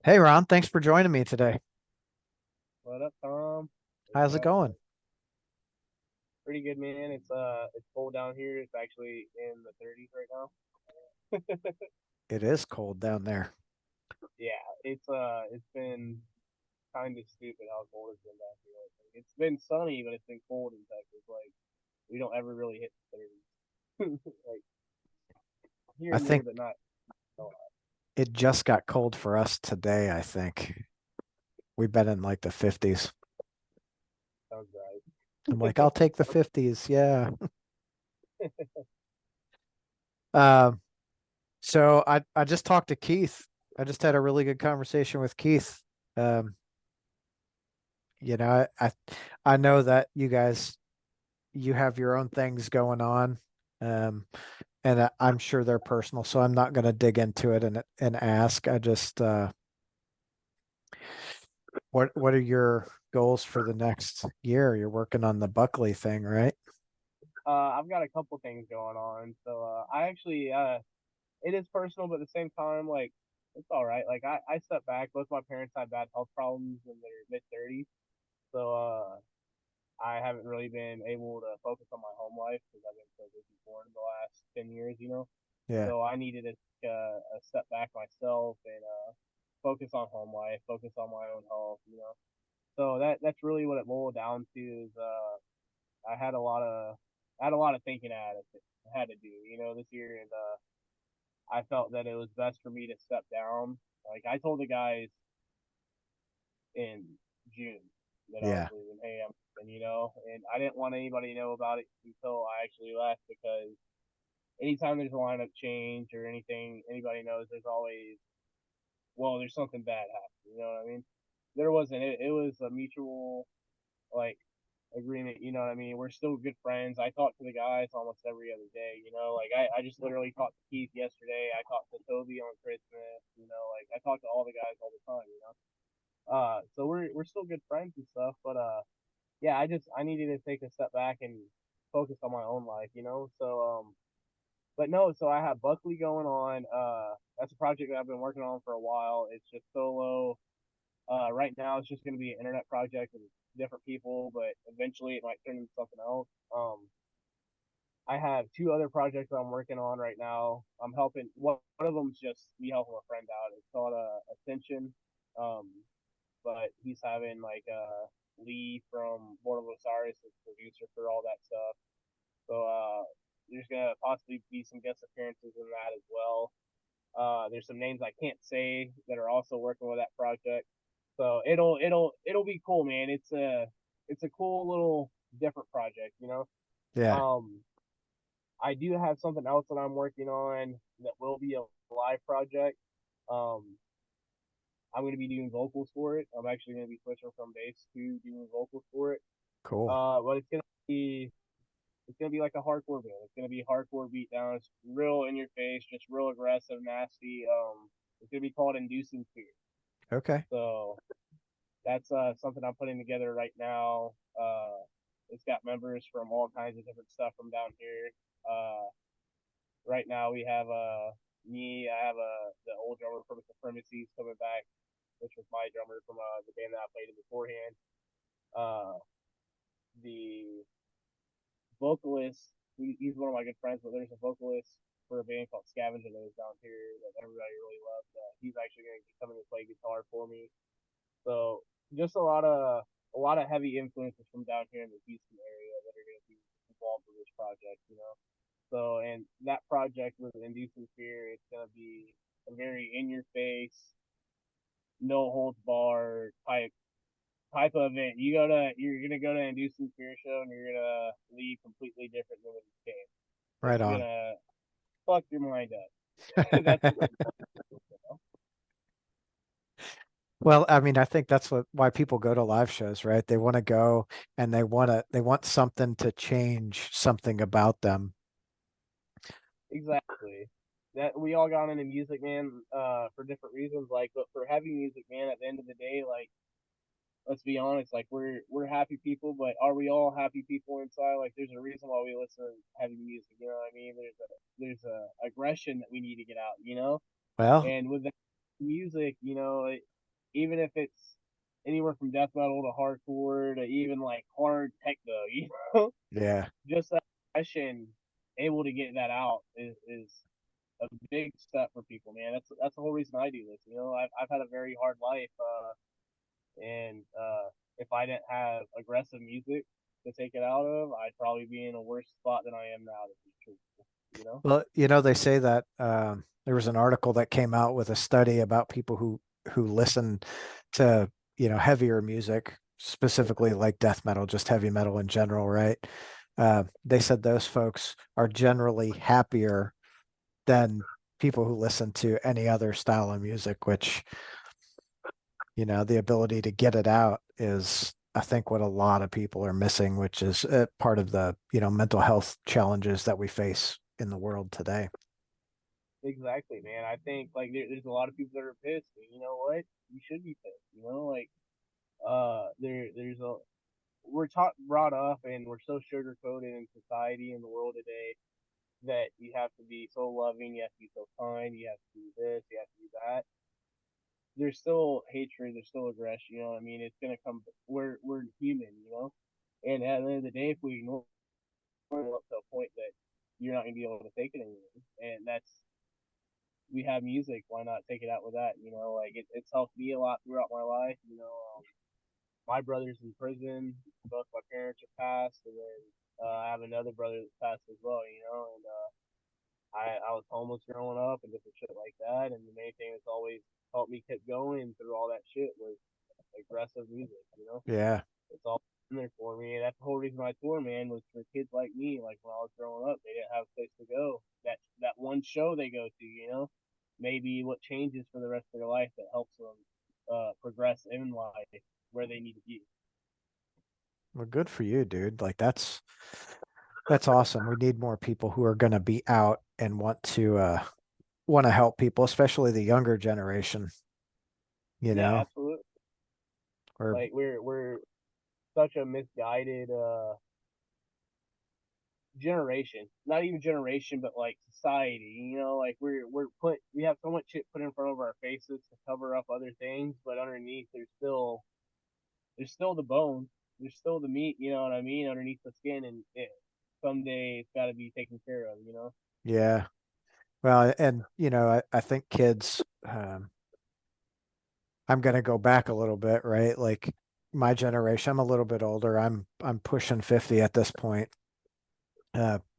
Hey Ron, thanks for joining me today. What up, Tom? It's How's it going? pretty good, man. It's cold down here. It's actually in the 30s right now. It is cold down there. Yeah, it's been kind of stupid how cold it's been down here lately. It's been sunny, but it's been cold in Texas. Like we don't ever really hit the 30s. Like here I and there, think but not a lot. it just got cold for us today, I think. We've been in like the 50s. Sounds right. I'm like, I'll take the 50s. Yeah. Um, so I just talked to Keith. I just had a really good conversation with Keith. Um, you know, I know that you have your own things going on. Um, and I'm sure they're personal, so I'm not going to dig into it and ask. I just what are your goals for the next year? You're working on the Buckley thing, right? I've got a couple things going on. I actually it is personal, but at the same time, like it's all right. Like I stepped back. Both my parents had bad health problems in their mid 30s. So I haven't really been able to focus on my home life because I've been so busy born the last 10 years. Yeah. So I needed to take a step back myself and focus on home life, focus on my own health. So that's really what it boiled down to is I had a lot of thinking I had to do this year, and I felt that it was best for me to step down. Like I told the guys in June that I was Yeah. leaving. Hey, I'm leaving. And I didn't want anybody to know about it until I actually left because anytime there's a lineup change or anything, anybody knows there's always there's something bad happening. You know what I mean? There wasn't. It was a mutual like agreement. You know what I mean? We're still good friends. I talk to the guys almost every other day. Like I just literally talked to Keith yesterday. I talked to Toby on Christmas. Like I talk to all the guys all the time. So we're still good friends and stuff, but yeah, I needed to take a step back and focus on my own life. But no, so I have Buckley going on. That's a project that I've been working on for a while. It's just solo. Right now it's just going to be an internet project with different people, but eventually it might turn into something else. I have two other projects that I'm working on right now. I'm helping. One of them's just me helping a friend out. It's called Ascension. Um, but he's having like Lee from Border of Osiris as producer for all that stuff. So there's gonna possibly be some guest appearances in that as well. There's some names I can't say that are also working with that project. So it'll be cool, man. It's a cool little different project. Yeah. Um, I do have something else that I'm working on that will be a live project. Um, I'm going to be doing vocals for it. I'm actually going to be switching from bass to doing vocals for it. Cool. But it's gonna be like a hardcore band. It's gonna be hardcore beatdowns, real in your face, just real aggressive, nasty. It's gonna be called Inducing Fear. Okay. So that's something I'm putting together right now. It's got members from all kinds of different stuff from down here. Right now we have me. I have the old drummer from Supremacies coming back, which was my drummer from the band that I played in beforehand. Uh, the vocalist. He's one of my good friends, but there's a vocalist for a band called Scavenger that is down here that everybody really loves. He's actually going to be coming to play guitar for me. So just a lot of heavy influences from down here in the Houston area that are going to be involved with this project. So and that project with Inducing Fear, it's going to be a very in your face, no holds bar type of event. You're gonna go to a Inducing Fear show and you're gonna leave completely different than when you came. Right It's on. gonna fuck your mind up. That's what it is. Well, I mean, I think that's why people go to live shows, right? They want to go and they want something to change something about them. Exactly. That we all got into music, man, for different reasons. Like, but for heavy music, man, at the end of the day, like, let's be honest, like we're happy people, but are we all happy people inside? Like, there's a reason why we listen to heavy music. You know what I mean? There's a aggression that we need to get out. Well, And with the music, even if it's anywhere from death metal to hardcore to even like hard techno, Yeah. just that expression, able to get that out is a big step for people, man. That's the whole reason I do this. I've had a very hard life, and if I didn't have aggressive music to take it out of, I'd probably be in a worse spot than I am now. To be truthful, you know. Well, they say that there was an article that came out with a study about people who listen to, heavier music, specifically like death metal, just heavy metal in general, right? They said those folks are generally happier than people who listen to any other style of music, which, the ability to get it out is, I think, what a lot of people are missing, which is part of the, mental health challenges that we face in the world today. Exactly, man. I think like there's a lot of people that are pissed. And you know what? You should be pissed. Like there's a we're taught brought up and we're so sugar coated in society in the world today that you have to be so loving, you have to be so kind, you have to do this, you have to do that. There's still hatred, there's still aggression. You know what I mean? It's gonna come. We're human, And at the end of the day, if we ignore it up to a point that you're not gonna be able to take it anymore, and that's we have music. Why not take it out with that? Like it's helped me a lot throughout my life. My brother's in prison. Both my parents are passed, and then I have another brother that's passed as well. And I was homeless growing up and different shit like that. And the main thing that's always helped me keep going through all that shit was aggressive music. Yeah. It's all in there for me, and that's the whole reason I tour, man, was for kids like me. Like when I was growing up, they didn't have a place to go. That one show they go to, maybe what changes for the rest of their life that helps them progress in life where they need to be. Well, good for you, dude. Like that's awesome. We need more people who are going to be out and want to help people, especially the younger generation, you Yeah, know, absolutely. or Like we're such a misguided generation. Not even generation, but like society. Like we have so much shit put in front of our faces to cover up other things, but underneath there's still the bone, there's still the meat. You know what I mean? Underneath the skin, and someday it's got to be taken care of. yeah. Well, and I think kids, I'm going to go back a little bit, right? Like my generation, I'm a little bit older. I'm pushing 50 at this point.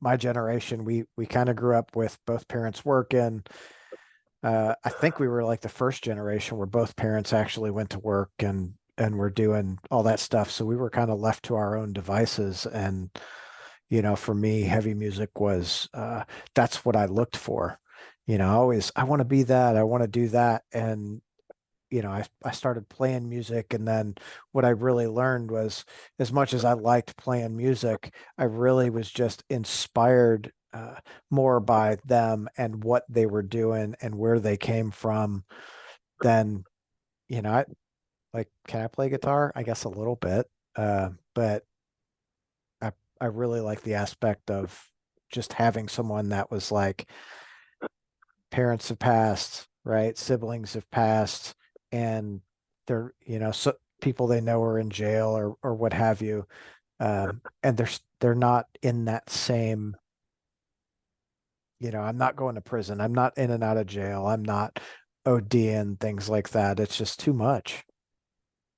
My generation, we kind of grew up with both parents working. I think we were like the first generation where both parents actually went to work and were doing all that stuff. So we were kind of left to our own devices. And for me, heavy music was that's what I looked for. I want to be that. I want to do that. And I started playing music, and then what I really learned was, as much as I liked playing music, I really was just inspired more by them and what they were doing and where they came from than, I like, can I play guitar? I guess a little bit. But I I really like the aspect of just having someone that was like, parents have passed, right? Siblings have passed, and they're, so people they know are in jail or what have you. And they're not in that same, I'm not going to prison. I'm not in and out of jail. I'm not ODing, things like that. It's just too much.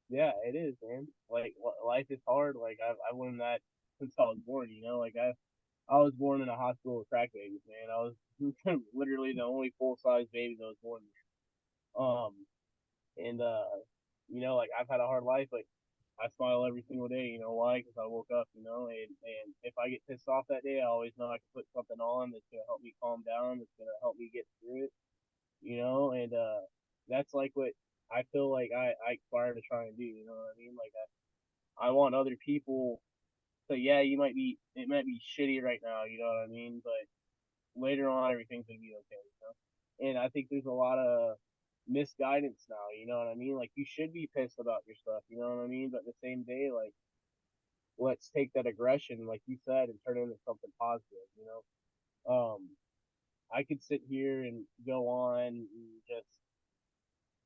Yeah, it is, man. Like life is hard. Like I've learned that since I was born. Like I was born in a hospital with crack babies, man. I was literally the only full size baby that was born there. And like I've had a hard life, but I smile every single day. You know why? Because I woke up. And if I get pissed off that day, I always know I can put something on that's gonna help me calm down. That's gonna help me get through it. And that's like what I feel like I aspire to try and do. You know what I mean? Like I want other people to, yeah, it might be shitty right now. You know what I mean? But later on, everything's gonna be okay. And I think there's a lot of misguidance now. You know what I mean? Like you should be pissed about your stuff. You know what I mean? But at the same day, like let's take that aggression, like you said, and turn it into something positive. I could sit here and go on and just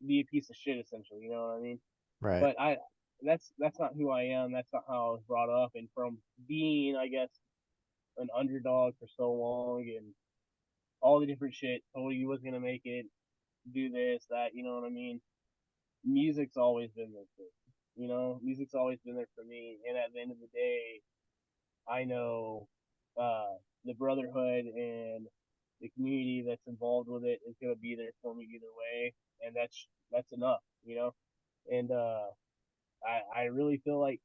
be a piece of shit essentially. You know what I mean? Right. But that's not who I am. That's not how I was brought up. And from being, I guess, an underdog for so long and all the different shit, told you was gonna make it, do this, that, you know what I mean? Music's always been there for me. You know, music's always been there for me. And at the end of the day, I know the brotherhood and the community that's involved with it is gonna be there for me either way, and that's enough, you know. And I really feel like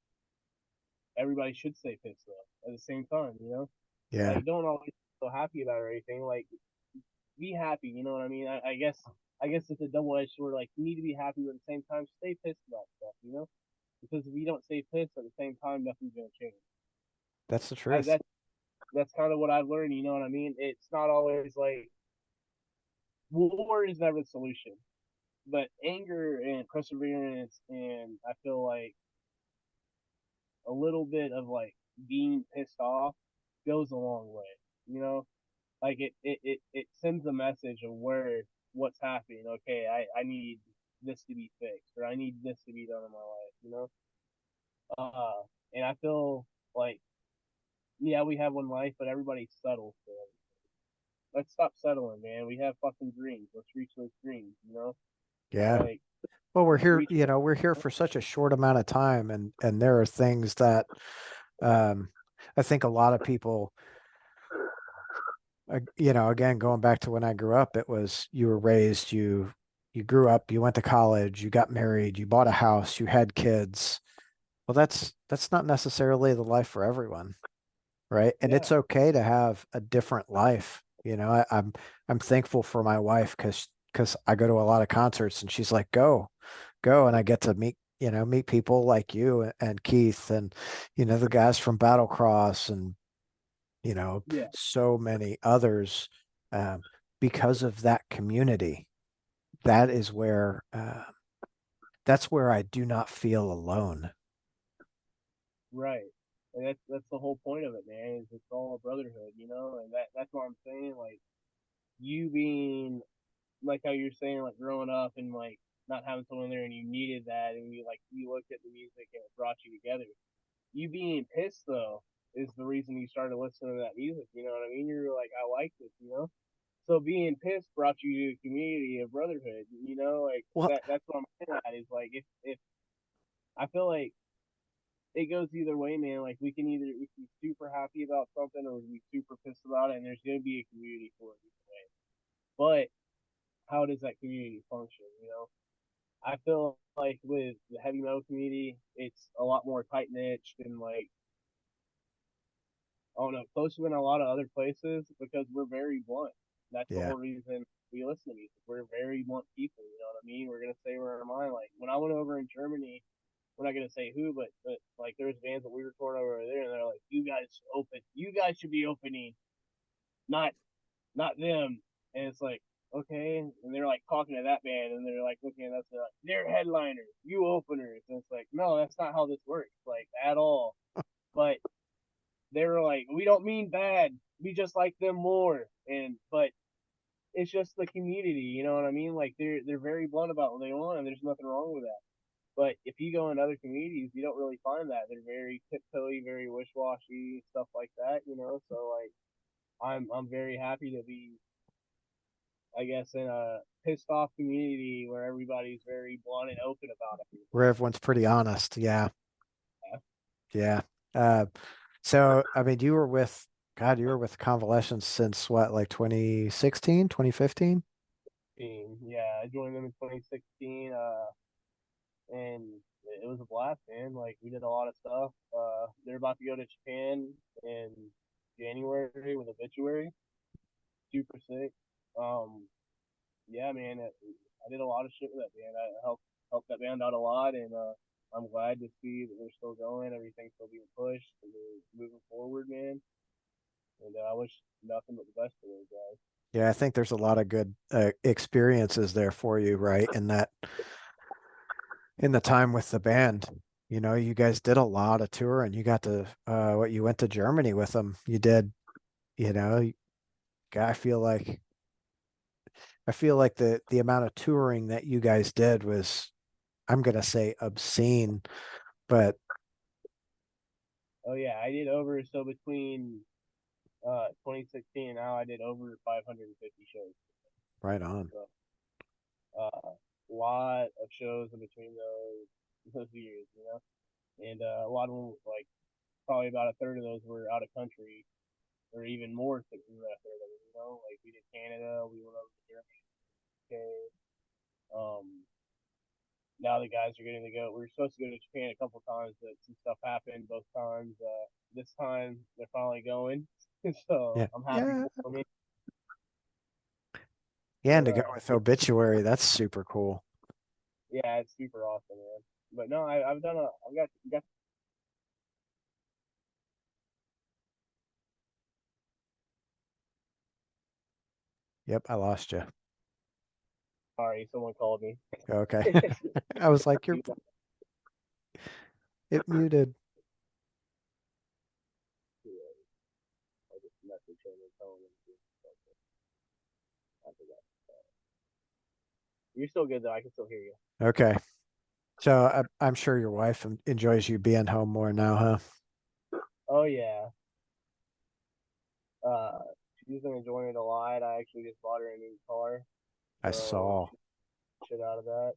everybody should stay pissed though. At the same time, you know, Yeah. like don't always be so happy about it or anything. Like be happy, you know what I mean? I guess it's a double edged sword. Like you need to be happy, but at the same time, stay pissed about stuff, you know. Because if you don't stay pissed at the same time, nothing's gonna change. That's the I truth. that's kind of what I've learned. You know what I mean? It's not always like war is never the solution, but anger and perseverance, and I feel like a little bit of like being pissed off goes a long way. You know, like it sends a message of where what's happening. Okay, I need this to be fixed, or I need this to be done in my life. You know, and I feel like yeah, we have one life, but everybody settles for it. Let's stop settling, man. We have fucking dreams. Let's reach those dreams. You know, Yeah. like Well, we're here, reach for. we're here for such a short amount of time, and there are things that um I think a lot of people again, going back to when I grew up, it was you were raised, you grew up, you went to college, you got married, you bought a house, you had kids. Well, that's not necessarily the life for everyone, right? And Yeah, it's okay to have a different life. I'm thankful for my wife because I go to a lot of concerts and she's like, go, and I get to meet people like you and Keith and the guys from Battlecross and yeah, so many others um, because of that community. That is where that's where I do not feel alone. right. And that's the whole point of it, man. Is it's all a brotherhood, you know, and that's what I'm saying. Like you being like how you're saying, like growing up and like not having someone there, and you needed that, and you looked at the music and it brought you together. You being pissed though is the reason you started listening to that music. You know what I mean? You're like, I like this, you know. So being pissed brought you to a community of brotherhood. You know, like Well, that's what I'm saying. At is like if I feel like it goes either way, man. Like we can be super happy about something or we can be super pissed about it, and there's gonna be a community for it either way. But how does that community function? You know, I feel like with the heavy metal community, it's a lot more tight knit than like I don't know, closer than a lot of other places because we're very blunt. That's the yeah, whole reason we listen to music. We're very blunt people. You know what I mean? We're gonna say we're our mind. Like when I went over in Germany, we're not gonna say who, but like there's bands that we record over there, and they're like, you guys open, you guys should be opening, not not them. And it's like, okay, and they're like talking to that band, and they're like looking at us, they're headliners, you openers, and it's like, no, that's not how this works, like at all. But they were like, we don't mean bad, we just like them more, and but it's just the community, you know what I mean? Like they're very blunt about what they want, and there's nothing wrong with that. But if you go in other communities, you don't really find that. They're very tiptoey, very wish washy, stuff like that, you know. So like, I'm very happy to be, I guess, in a pissed off community where everybody's very blunt and open about where everything. everyone's pretty honest. Yeah, Yeah. yeah. Uh, so I mean, you were with Convalescence since what, like 2016, 2015? Yeah, I joined them in 2016, and it was a blast, man. Like we did a lot of stuff. They're about to go to Japan in January with Obituary. Super sick. Um, yeah, man, I did a lot of shit with that band. I helped that band out a lot, and I'm glad to see that they're still going. Everything's still being pushed, and they're moving forward, man. And I wish nothing but the best for those guys. Yeah, I think there's a lot of good experiences there for you, right? In the time with the band, you guys did a lot of touring. You got to you went to Germany with them. You did, you know, I feel like I feel like the amount of touring that you guys did was, I'm gonna say obscene, but Oh yeah, I did over so between 2016 and now I did over 550 shows. right on. So lot of shows in between those years, you know, and a lot of them like probably about a third of those were out of country, or even more than a third of it. You know, like we did Canada, we went over to Germany, UK. Now the guys are getting to go. We were supposed to go to Japan a couple times, but some stuff happened both times. This time they're finally going, so Yeah. I'm happy Yeah. for me. Yeah, and But to go with Obituary, that's super cool. yeah, it's super awesome, man. But no, I've done a, I've got. Yep, I lost you. Sorry, someone called me. Okay. I was like, you're it muted. I just message him and tell him. I forgot. You're still good though. I can still hear you. Okay. So I'm sure your wife enjoys you being home more now, huh? Oh yeah. Uh, she's been enjoying it a lot. I actually just bought her a new car, I so saw. shit out of that.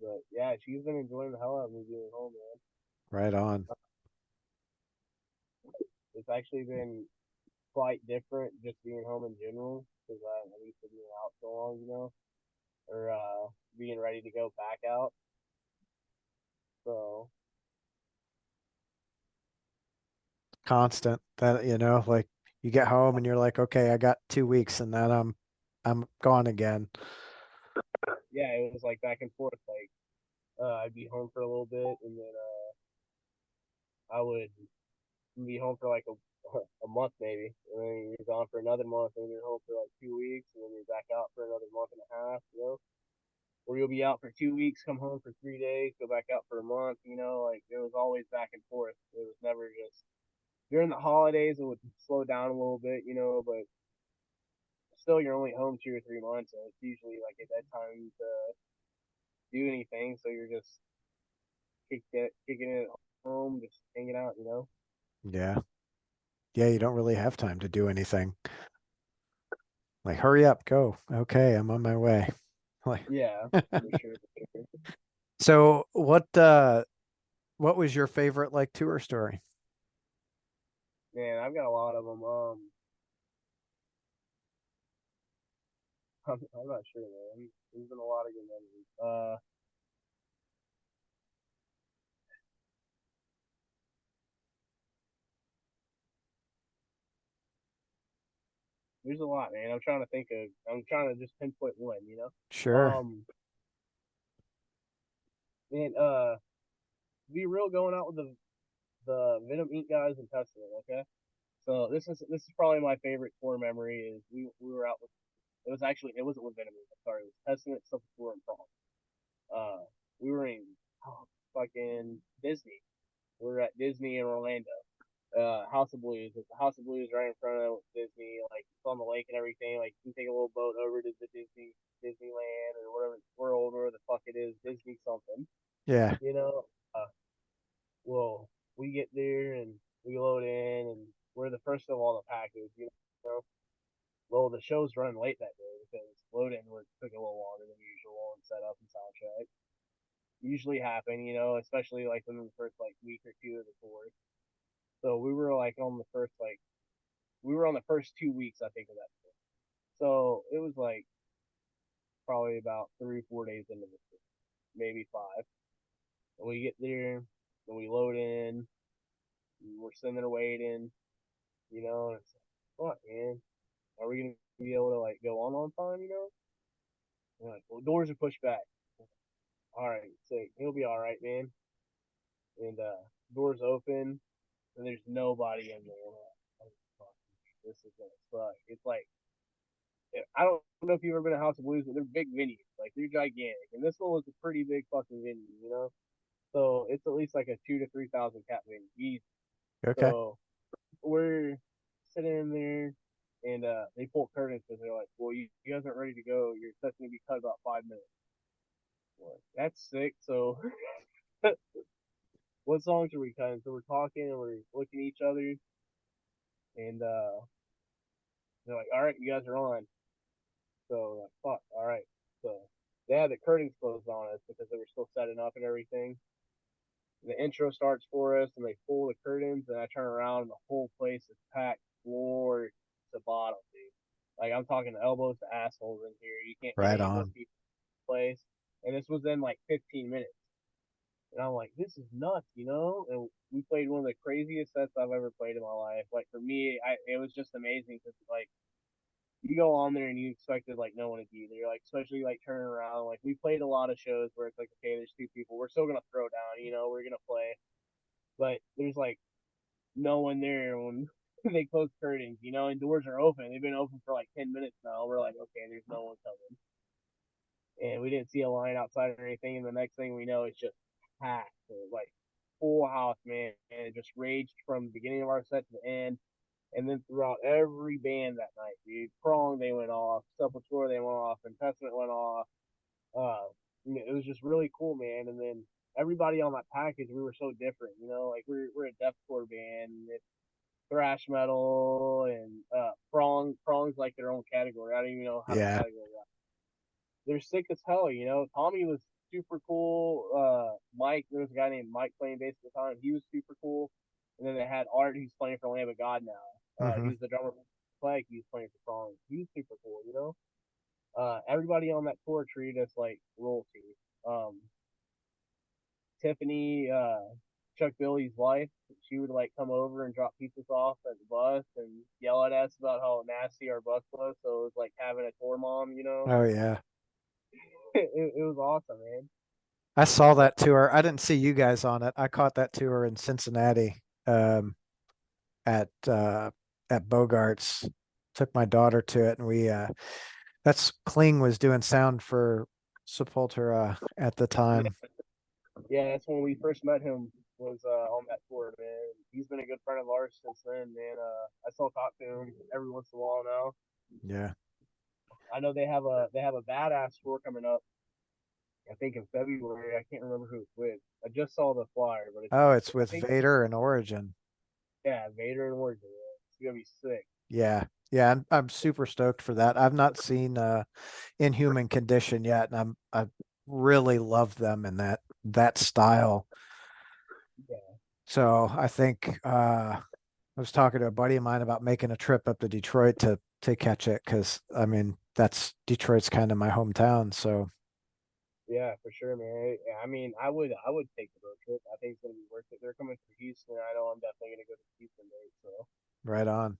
But yeah, she's been enjoying the hell out of me being home, man. Right on. It's actually been quite different just being home in general because I'm used to being out so long, you know, or being ready to go back out. So Constant. That, like you get home and you're like, okay, I got 2 weeks and then I'm gone again. yeah, it was like back and forth. Like I'd be home for a little bit, and then I would be home for like a month maybe, and then you're gone for another month, and then you're home for like 2 weeks, and then you're back out for another month and a half, you know. Or you'll be out for 2 weeks, come home for 3 days, go back out for a month, you know. Like it was always back and forth. It was never just during the holidays. It would slow down a little bit, you know, but still you're only home 2 or 3 months, and it's usually like at that time to do anything. So you're just kicking it at home, just hanging out, you know. Yeah. Yeah, you don't really have time to do anything. Like, hurry up, go. Okay, I'm on my way. Like, Yeah, for sure. For sure. so what was your favorite like tour story? Man, I've got a lot of them. I'm not sure, man. There's been a lot of good memories. There's a lot, man. I'm trying to think of. I'm trying to just pinpoint one. You know. Sure. Man. Be real going out with the Venom Inc. guys in Testament. Okay. So this is probably my favorite tour memory. Is we were out with. It wasn't with Venom Inc. I'm sorry. It was Testament Stuff Tour in Prague. We were in fucking Disney. We were at Disney in Orlando. House of Blues. It's the House of Blues right in front of Disney. Like it's on the lake and everything. Like you can take a little boat over to the Disneyland or whatever world or the fuck it is, Disney something. Yeah. You know. Well, we get there and we load in and we're the first of all the package. You know. Well, the show's running late that day because load in took a little longer than usual and set up and soundtrack. Usually happen, you know, especially like in the first like week or two of the tour. So we were like on the first like we were on the first 2 weeks I think of that. So it was like probably about 3 or 4 days into the trip, maybe five. And we get there and we load in. And we're sitting there waiting, you know. And it's like, fuck, man, are we gonna be able to like go on time? You know. And like, well, doors are pushed back. All right, so he'll be all right, man. And doors open and there's nobody in there. Like, oh, this is gonna suck. It's like I don't know if you've ever been to House of Blues, but they're big venues. Like they're gigantic, and this one was a pretty big fucking venue, you know. So it's at least like a 2 to 3 thousand cap venue. Easy. Okay. So we're sitting in there, and they pull curtains because they're like, well, you guys aren't ready to go. Your set's gonna be cut about 5 minutes. Like, that's sick. So what songs are we cutting? So we're talking and we're looking at each other, and they're like, all right, you guys are on. So like, fuck, all right. So they had the curtains closed on us because they were still setting up and everything. The intro starts for us, and they pull the curtains, and I turn around, and the whole place is packed floor to bottom, dude. Like I'm talking elbows to assholes in here. You can't get Right any more on. people in the place. And this was in like 15 minutes. And I'm like, this is nuts, you know? And we played one of the craziest sets I've ever played in my life. Like for me, it was just amazing because like you go on there and you expected like no one to be there, like especially like turning around. Like we played a lot of shows where it's like, okay, there's two people, we're still gonna throw down, you know, we're gonna play, but there's like no one there when they close curtains, you know, and doors are open. They've been open for like 10 minutes now. We're like, okay, there's no one coming, and we didn't see a line outside or anything. And the next thing we know, it's just packed, like full house, man, and it just raged from the beginning of our set to the end. And then throughout every band that night, dude, Prong they went off, Sepultura they went off, and Testament went off. It was just really cool, man. And then everybody on that package, we were so different, you know. Like we're a deathcore band, it's thrash metal, and Prong's like their own category. I don't even know how to Yeah. categorize that. They're sick as hell, you know. Tommy was super cool. Mike, there was a guy named Mike playing bass at the time. He was super cool. And then they had Art, who's playing for Lamb of God now. Hmm. He was the drummer for Plague. He was playing for Prong. He was super cool, you know. Everybody on that tour treated us like royalty. Um, Tiffany, Chuck Billy's wife, she would like come over and drop pizzas off at the bus and yell at us about how nasty our bus was. So it was like having a tour mom, you know. Oh yeah. It was awesome, man. I saw But that tour. I didn't see you guys on it. I caught that tour in Cincinnati, at Bogart's. Took my daughter to it, and we that's Kling was doing sound for Sepultura at the yeah, time. yeah, that's when we first met him. Was on that tour, man. He's been a good friend of ours since then, man. I still talk to him every once in a while now. Yeah. I know they have a badass tour coming up. I think in February. I can't remember who it's with. I just saw the flyer, but Oh, it's I with think Vader and Origin. yeah, Vader and Origin. It's gonna be sick. Yeah. Yeah, I'm super stoked for that. I've not seen Inhuman Condition yet, and I really love them in that style. Yeah, So I think I was talking to a buddy of mine about making a trip up to Detroit to catch it because I mean that's Detroit's kind of my hometown. So yeah, for sure, man. I mean, I would take the road trip. I think it's gonna be worth it. They're coming to Houston. I know I'm definitely gonna go to Houston, mate. So right on.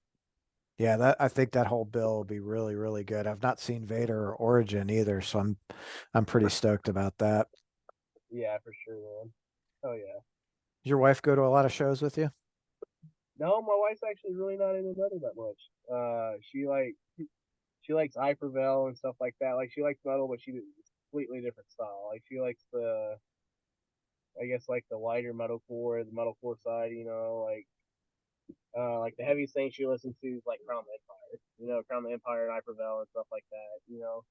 Yeah, that I think that whole bill will be really, really good. I've not seen Vader or Origin either, so I'm pretty stoked about that. yeah, for sure, man. Oh yeah. Does your wife go to a lot of shows with you? No, my wife's actually really not into metal that much. She likes Hypervel and stuff like that. Like she likes metal, but it's a completely different style. Like she likes the I guess like the lighter metalcore, the metalcore side, you know, like the heaviest thing she listens to is like Crown the Empire, you know, Crown the Empire and Hypervel and stuff like that, you know.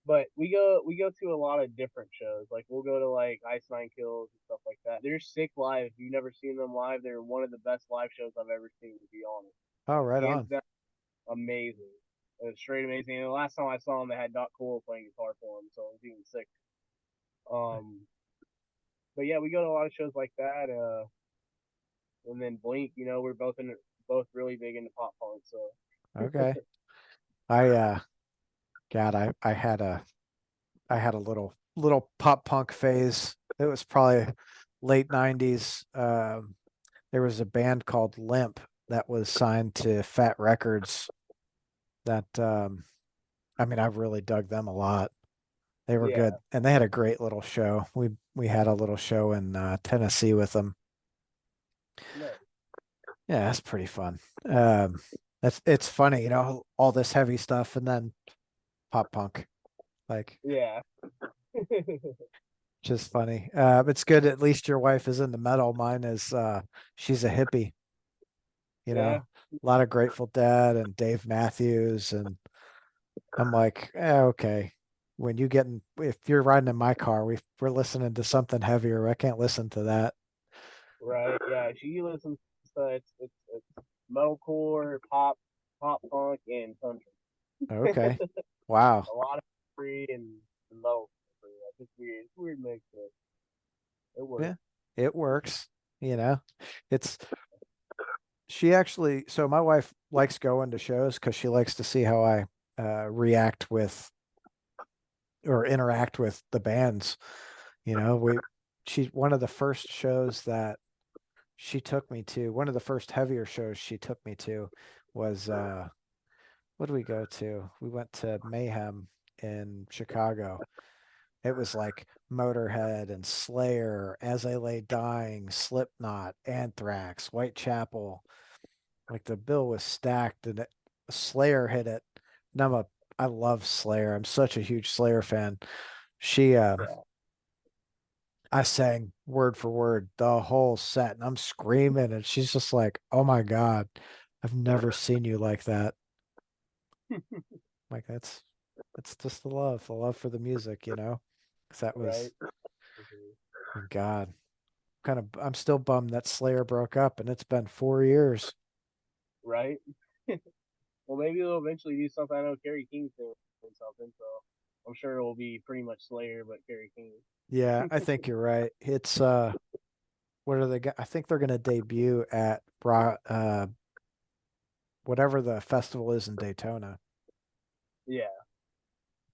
But we go to a lot of different shows. Like we'll go to like Ice Nine Kills and stuff like that. They're sick live. If you've never seen them live, they're one of the best live shows I've ever seen. To be honest, Oh, right hands on. down, amazing. It was straight amazing. And the last time I saw them, they had Doc Cool playing guitar for them, so it was even sick. Um, but yeah, we go to a lot of shows like that. And then Blink, you know, we're both really big into pop punk. So Okay. I God, I had a little pop punk phase. It was probably late 90s. There was a band called Limp that was signed to Fat Records that I mean I really dug them a lot. They were yeah, good and they had a great little show. We had a little show in Tennessee with them. no, Yeah, that's pretty fun. That's it's funny, all this heavy stuff and then pop punk. Like yeah, just funny. It's good at least your wife is into metal. Mine is she's a hippie, you yeah. know. a lot of Grateful Dead and Dave Matthews, and I'm like, okay. When you get in, if you're riding in my car, we're listening to something heavier. I can't listen to that. Right? Yeah, she listens to it's metalcore, pop punk, and country. Okay. Wow. A lot of free and metal. It's weird. It's weird mix, but it Yeah, works. it works. You know, it's she actually, so my wife likes going to shows because she likes to see how I react with or interact with the bands. You know, she, one of the first shows that she took me to, one of the first heavier shows she took me to was what did we go to? We went to Mayhem in Chicago. It was like Motorhead and Slayer, As I Lay Dying, Slipknot, Anthrax, Whitechapel. Like the bill was stacked, and Slayer hit it. And I love Slayer. I'm such a huge Slayer fan. She Yeah. I sang word for word the whole set, and I'm screaming, and she's just like, "Oh my God, I've never seen you like that." Like that's just the love for the music, you know? 'Cause that Right. was, God, I'm still bummed that Slayer broke up, and it's been 4 years. Right. Well, maybe they'll eventually do something. I know Kerry King's doing something, so I'm sure it will be pretty much Slayer, but Kerry King. Yeah, I think you're right. It's what are they? I think they're going to debut at whatever the festival is in Daytona. Yeah,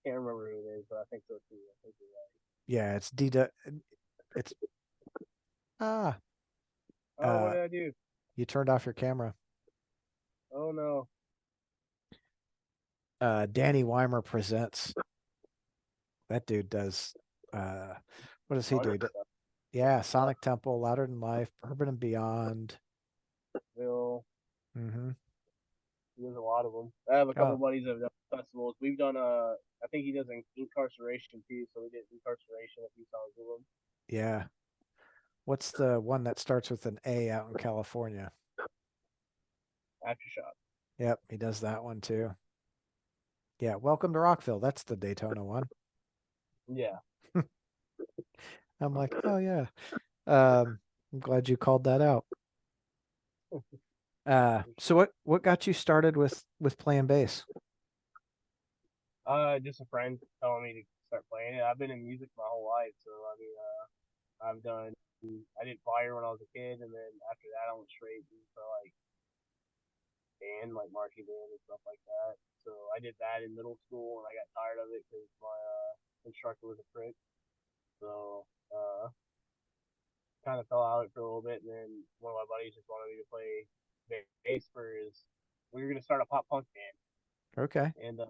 can't remember who it is, but I think so too. I think you're Yeah, it's ah right. Oh, what uh did I do? you turned off your camera. Oh no. Danny Weimer presents. That dude does what does he Bunch do? of stuff. Yeah, Sonic Temple, Louder Than Life, Urban and Beyond. Bill. Hmm. There's a lot of them. I have a couple Oh, buddies that have done festivals. We've done I think he does incarceration too, so we did incarceration a few times with him. yeah. What's the one that starts with an A out in California? Aftershock. Yep, he does that one too. Yeah, Welcome to Rockville. That's the Daytona one. Yeah. I'm like, oh yeah. I'm glad you called that out. So what got you started with playing bass? Just a friend telling me to start playing it. I've been in music my whole life, so I mean, I've done. I did choir when I was a kid, and then after that, I went straight into like band, like marching band and stuff like that. So I did that in middle school, and I got tired of it because my instructor was a prick. So kind of fell out of it for a little bit, and then one of my buddies just wanted me to play bass for his. We were gonna start a pop punk band, Okay. and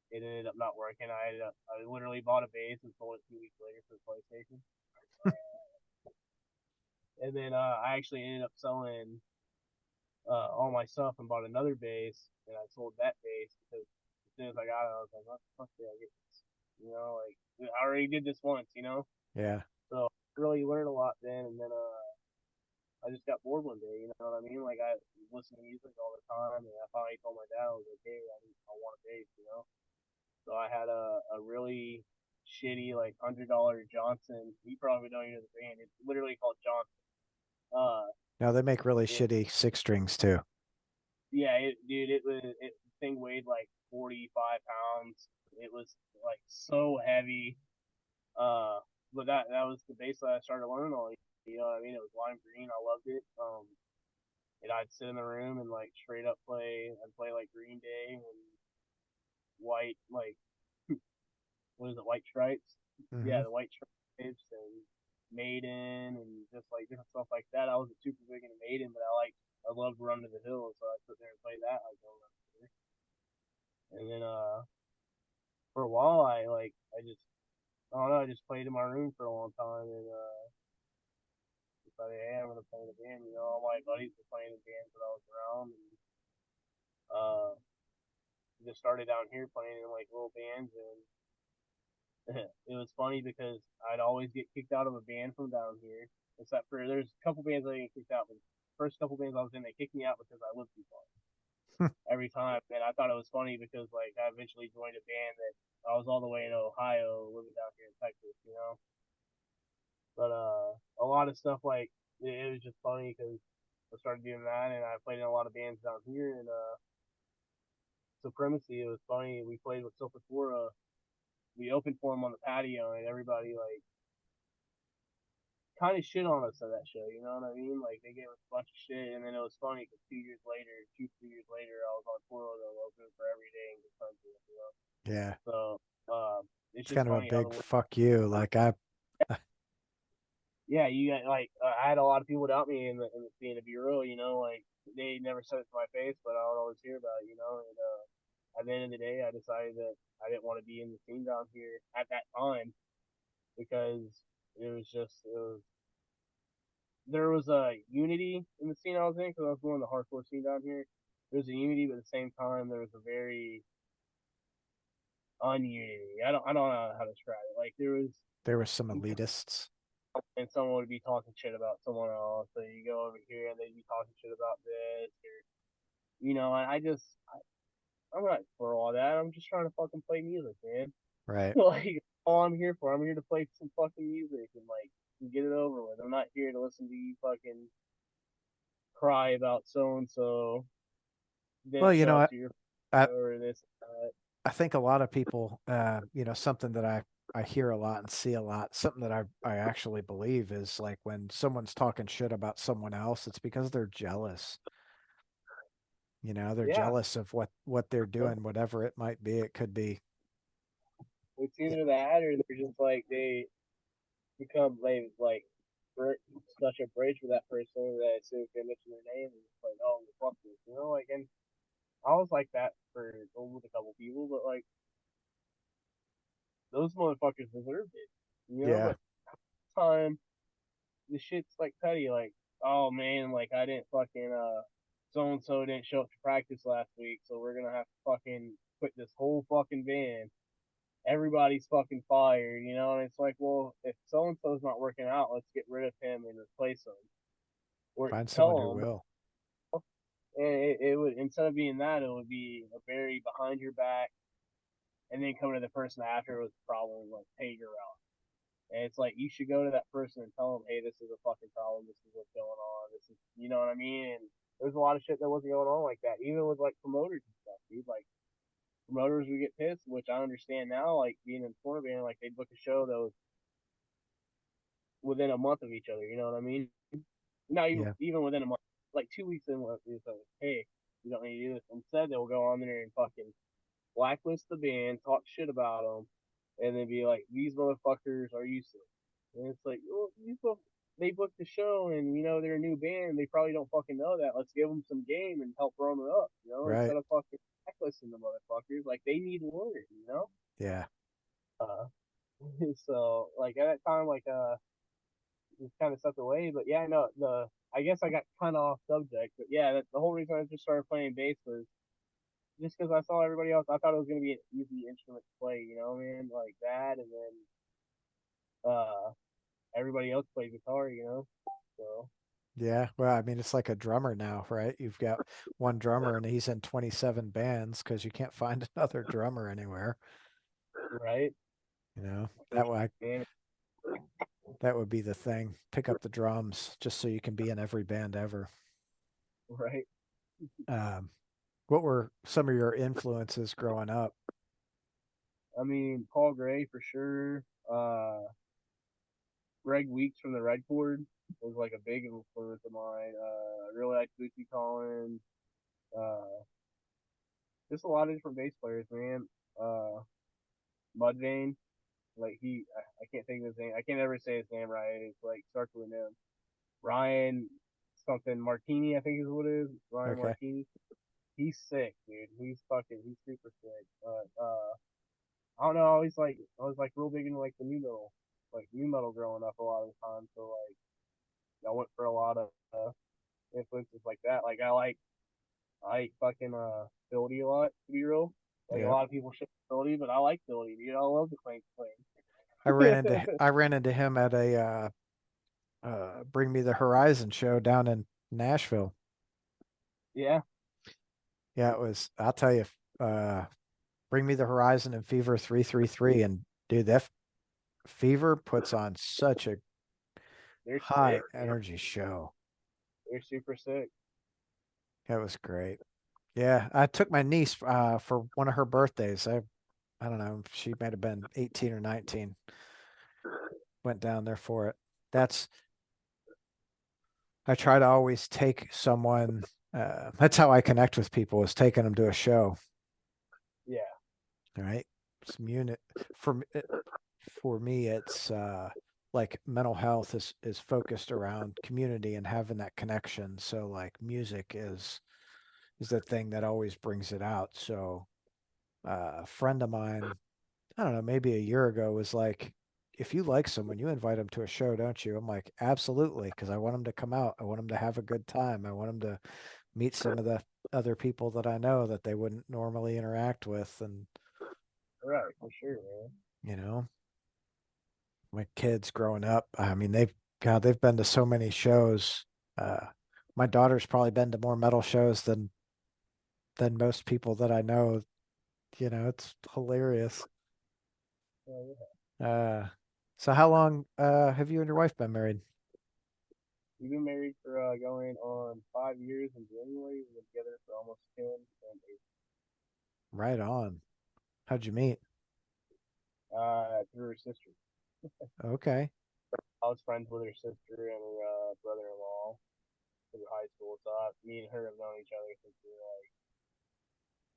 it ended up not working. I literally bought a bass and sold it 2 weeks later for the PlayStation, and then I actually ended up selling all my stuff and bought another bass, and I sold that bass because as soon as I got it, I was like, what the fuck did I get this? You know, like I already did this once, you know. Yeah. So really learned a lot then, and then I just got bored one day. You know what I mean? Like I listened to music all the time, and I finally told my dad, I was like, hey, I want a bass, you know. So I had a really shitty like $100 Johnson. You probably don't even know the band. It's literally called Johnson. Uh, Now they make really it, shitty six strings too. yeah, dude, it thing weighed like 45 pounds. It was like so heavy. Uh, but that was the bass that I started learning on. You know what I mean? It was lime green. I loved it. And I'd sit in the room and like straight up play. I'd play like Green Day and White, like what is it, White Stripes? Hmm. Yeah, the White Stripes and Maiden and just like different stuff like that. I wasn't super big into Maiden, but I loved Run to the Hills, so I sit there and play that like over there. And then for a while I don't know, I just played in my room for a long time and decided, hey, I'm gonna play in a band. You know, all my buddies were playing in bands when I was around, and uh, just started down here playing in like little bands, and it was funny because I'd always get kicked out of a band from down here. Except for there's a couple bands I get kicked out, but the first couple bands I was in, they kicked me out because I lived too far. every time, and I thought it was funny because like I eventually joined a band that I was all the way in Ohio, living down here in Texas, you know. But a lot of stuff like it was just funny because I started doing that, and I played in a lot of bands down here, and Supremacy. It was funny. We played with Sepultura. We opened for them on the patio, and everybody like kind of shit on us at that show. You know what I mean? Like they gave us a bunch of shit, and then it was funny because 2 years later, 2 3 years later, I was on tour with them, opening for Every Day and Good Friends with them, you know. Yeah. So it's It's just kind of a funny how big the fuck you. Like I, yeah, you got like I had a lot of people doubt me in the scene, to be real, you know, like they never said it to my face, but I would always hear about it, you know. And at the end of the day, I decided that I didn't want to be in the scene down here at that time because it was just there was a unity in the scene I was in because I was going to the hardcore scene down here. There was a unity, but at the same time, there was a very ununity. I don't know how to describe it. Like there was there were some elitists. and someone would be talking shit about someone else. So you go over here and they'd be talking shit about this, or you know. And I'm not for all that. I'm just trying to fucking play music, man. Right. Like all I'm here for. I'm here to play some fucking music and like get it over with. I'm not here to listen to you fucking cry about so and so Well, didn't show up to your I, or this. I think a lot of people, something that I hear a lot and see a lot, something that I actually believe is like when someone's talking shit about someone else, it's because they're jealous. They're Yeah, jealous of what they're doing, whatever it might be. It could be, it's yeah, either that or they're just like they become like such a bridge for that person that as soon as they mention their name, it's like, oh, fuck this, you know, like, and I was like that for with a couple people, but like those motherfuckers deserved it, you know. yeah, But time the shit's like petty, like, oh man, like I didn't fucking so and so didn't show up to practice last week, so we're gonna have to fucking quit this whole fucking band. Everybody's fucking fired, you know, and it's like, well, if so and so's not working out, let's get rid of him and replace him, or find someone who tell him. will. And it would instead of being that, it would be a very behind your back, and then come to the person after with the problem, like, hey, you're out. And it's like you should go to that person and tell them, hey, this is a fucking problem. This is what's going on. This is, you know what I mean? And there's a lot of shit that wasn't going on like that, even with like promoters and stuff, dude. Like promoters would get pissed, which I understand now. Like being in corner band, like they'd book a show that was within a month of each other. You know what I mean? Not Yeah, even within a month, like 2 weeks in. It's like, hey, you don't need to do this. Instead, they'll go on there and fucking blacklist the band, talk shit about them, and then be like, "These motherfuckers are useless." And it's like, well, they booked the show, and you know they're a new band. They probably don't fucking know that. Let's give them some game and help run it up, you know, right. instead of fucking blacklisting the motherfuckers. Like they need to learn, you know. Yeah, Uh, so like at that time, like just kind of stepped away. But yeah, no, the I guess I got kind of off subject. But yeah, the whole reason I just started playing bass was just because I saw everybody else, I thought it was gonna be an easy instrument to play, you know, man, like that, and then everybody else played guitar, you know, so yeah. Well, I mean, it's like a drummer now, right? You've got one drummer and he's in 27 bands because you can't find another drummer anywhere. right, for That way, sure, man, that would be the thing. Pick up the drums just so you can be in every band ever. right. Um, what were some of your influences growing up? I mean, Paul Gray for sure. Greg Weeks from the Red Chord was like a big influence of mine. I really like Bootsy Collins. Uh, just a lot of different bass players, man. Mudvayne, like I can't think of his name. I can't ever say his name right. It's like starts with an M. Ryan something Martini, I think is what it is. Ryan Okay. Martini. He's sick, dude. He's super sick. I don't know. I was like real big into like the new metal growing up a lot of the time. So like I went for a lot of influences like that. Like I like fucking Philly a lot, to be real. Like a Yeah. lot of people shit Philly, but I like Philly, dude. I love the clank I ran clank. into I ran into him at a Bring Me the Horizon show down in Nashville. Yeah, Yeah, it was. I'll tell you, Bring Me the Horizon and Fever 333, and dude, Fever puts on such a They're high sick, man. energy show. They're super sick. It was great. Yeah, I took my niece for one of her birthdays. I don't know, she might have been 18 or 19. Went down there for it. That's I try to always take someone. That's how I connect with people is taking them to a show. Yeah, All right, some unit for for me. It's like mental health is focused around community and having that connection. So like music is the thing that always brings it out. So a friend of mine, I don't know, maybe a year ago was like, if you like someone, you invite them to a show, don't you? I'm like, absolutely, because I want them to come out. I want them to have a good time. I want them to meet some of the other people that I know that they wouldn't normally interact with. And, right, for sure, man. you know, my kids growing up, I mean, they've been to so many shows. Uh, my daughter's probably been to more metal shows than most people that I know. It's hilarious. Yeah. Uh, so how long have you and your wife been married? We've been married for going on 5 years in January. We've been together for almost 10 and 8. Right on. How'd you meet? Through her sister. Okay. I was friends with her sister and her brother-in-law through high school. So me and her have known each other since we were like,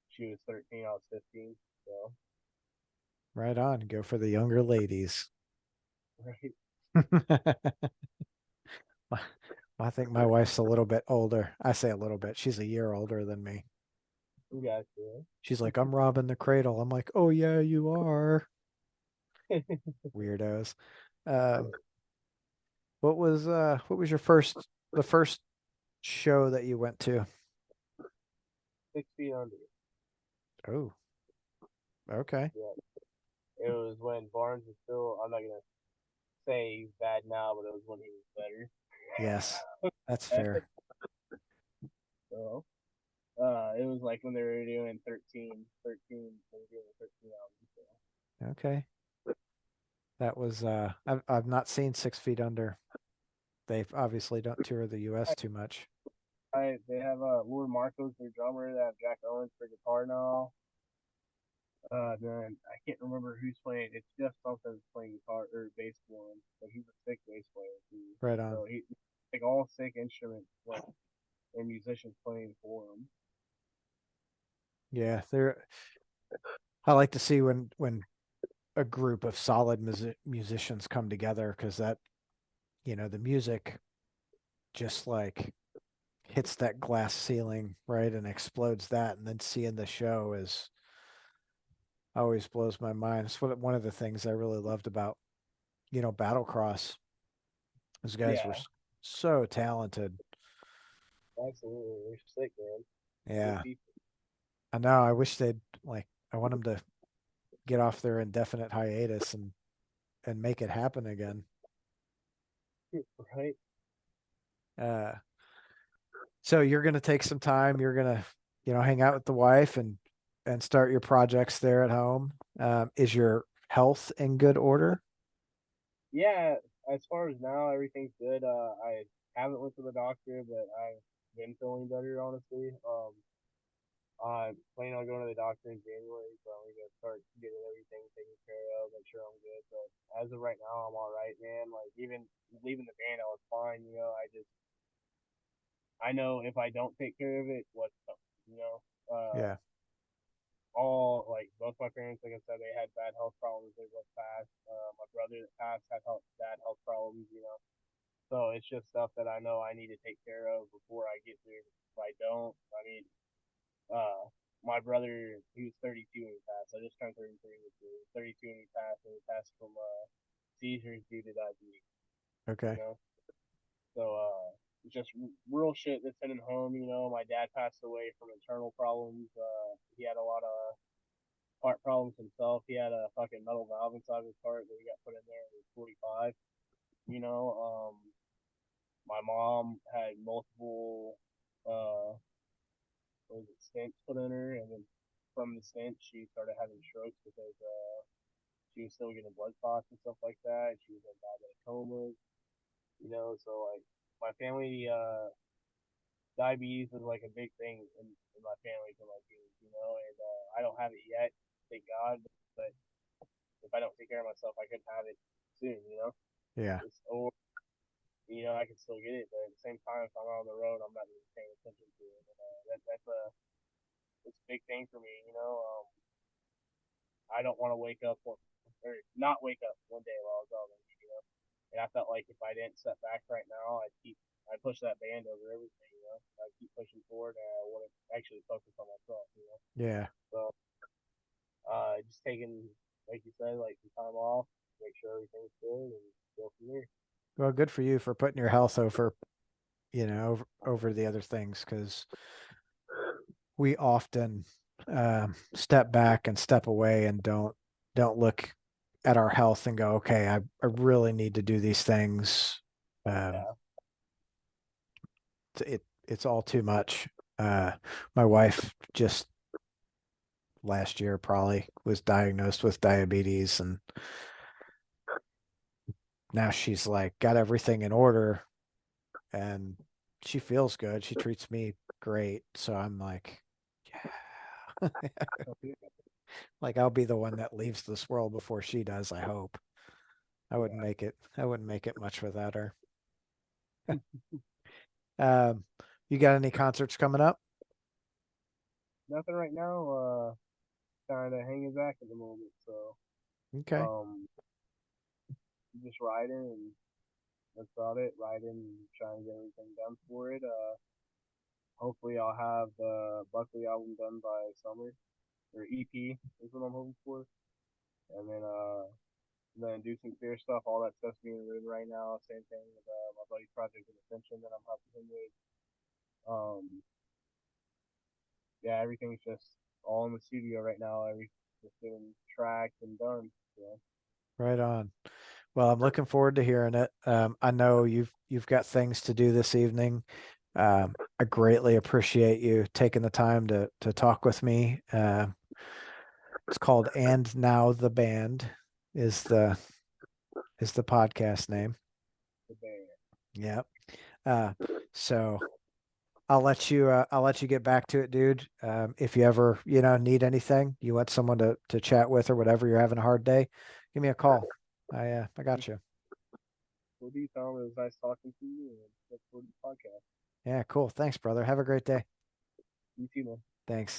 she was 13, I was 15. So, Right on. Go for the younger ladies. right. I think my wife's a little bit older. I say a little bit. She's a year older than me. You guys do. She's like, I'm robbing the cradle. I'm like, oh yeah, you are. Weirdos. Um, what was the first show that you went to? 6 feet under. Oh, okay. Yeah. It was when Barnes was still, I'm not going to say he's bad now, but it was when he was better. Yes, that's fair. So, it was like when they were doing 13, they were doing the 13 album. So. Okay. That was I've not seen 6 Feet Under. They obviously don't tour the US too much. They have Lord Marcos, their drummer. They have Jack Owens for guitar now. Then I can't remember who's playing. It's just something playing guitar or bass for him, but he's a sick bass player too. Right on. So he like all sick instruments like, and musicians playing for him. Yeah, I like to see when a group of solid musicians come together because the music just like hits that glass ceiling, right, and explodes that, and then seeing the show is always blows my mind. It's one of the things I really loved about, Battlecross. Those guys were Yeah, so talented. absolutely. They're sick, man. Good Yeah, people. I know. I wish they'd like. I want them to get off their indefinite hiatus and make it happen again. Right? Uh, so you're gonna take some time. You're gonna, hang out with the wife and start your projects there at home. Is your health in good order? Yeah. As far as now, everything's good. I haven't went to the doctor, but I've been feeling better, honestly. I'm planning on going to the doctor in January, so I'm gonna start getting everything taken care of, make sure I'm good. But as of right now, I'm all right, man. Like even leaving the band, I was fine. I know if I don't take care of it, what's up, you know. Yeah. All like both my parents, like I said, they had bad health problems. They both passed. My brother that passed had bad health problems, you know. So it's just stuff that I know I need to take care of before I get there. If I don't, I mean, uh, my brother, he was 32 when he passed. I just turned 33 this year. He was 32 when he passed, and he passed from seizures due to diabetes. You Okay. know, so just real shit that's hitting home. You know, my dad passed away from internal problems. He had a lot of heart problems himself. He had a fucking metal valve inside of his heart that he got put in there when he was 45. You know, my mom had multiple uh, what was it, stents put in her, and then from the stents she started having strokes because she was still getting blood clots and stuff like that. She was in diabetic comas, So like my family, diabetes is like a big thing in my family for my kids, and I don't have it yet, thank God. But if I don't take care of myself, I could have it soon. Yeah. Or I can still get it, but at the same time, if I'm on the road, I'm not really paying attention to it. And, that's a big thing for me. I don't want to wake up or not wake up one day while I was out. And I felt like if I didn't step back right now, I push that band over everything. I keep pushing forward, and I want to actually focus on myself. Yeah. So just taking, like you said, like some time off, make sure everything's good, and go from there. Well, good for you for putting your health over, over the other things, because we often step back and step away and don't look at our health and go, okay, I really need to do these things. Um, Yeah, it's all too much. My wife just last year probably was diagnosed with diabetes, and now she's like got everything in order, and she feels good. She treats me great. So I'm like, yeah, like I'll be the one that leaves this world before she does, I hope. yeah. I wouldn't make it much without her. Um, you got any concerts coming up? Nothing right now. Kind of hanging back at the moment. So Okay. um, just riding, and that's about it. Riding and trying to get everything done for it. Hopefully I'll have the Buckley album done by summer, or EP is what I'm hoping for, and then do some clear stuff. All that stuff's being written right now. Same thing with my buddy's project with Ascension that I'm helping him with. Um, yeah, everything's just all in the studio right now. Everything's just getting tracked and done. Right on. Well, I'm looking forward to hearing it. I know you've got things to do this evening. I greatly appreciate you taking the time to talk with me. It's called "And Now the Band" is the podcast name. The band. Yeah. Uh, so I'll let you get back to it, dude. If you ever, need anything, you want someone to chat with or whatever, you're having a hard day, give me a call. I got you. What do you, Tom? It was nice talking to you, and look forward to the podcast. Yeah, cool. Thanks, brother. Have a great day. You too, man. Thanks.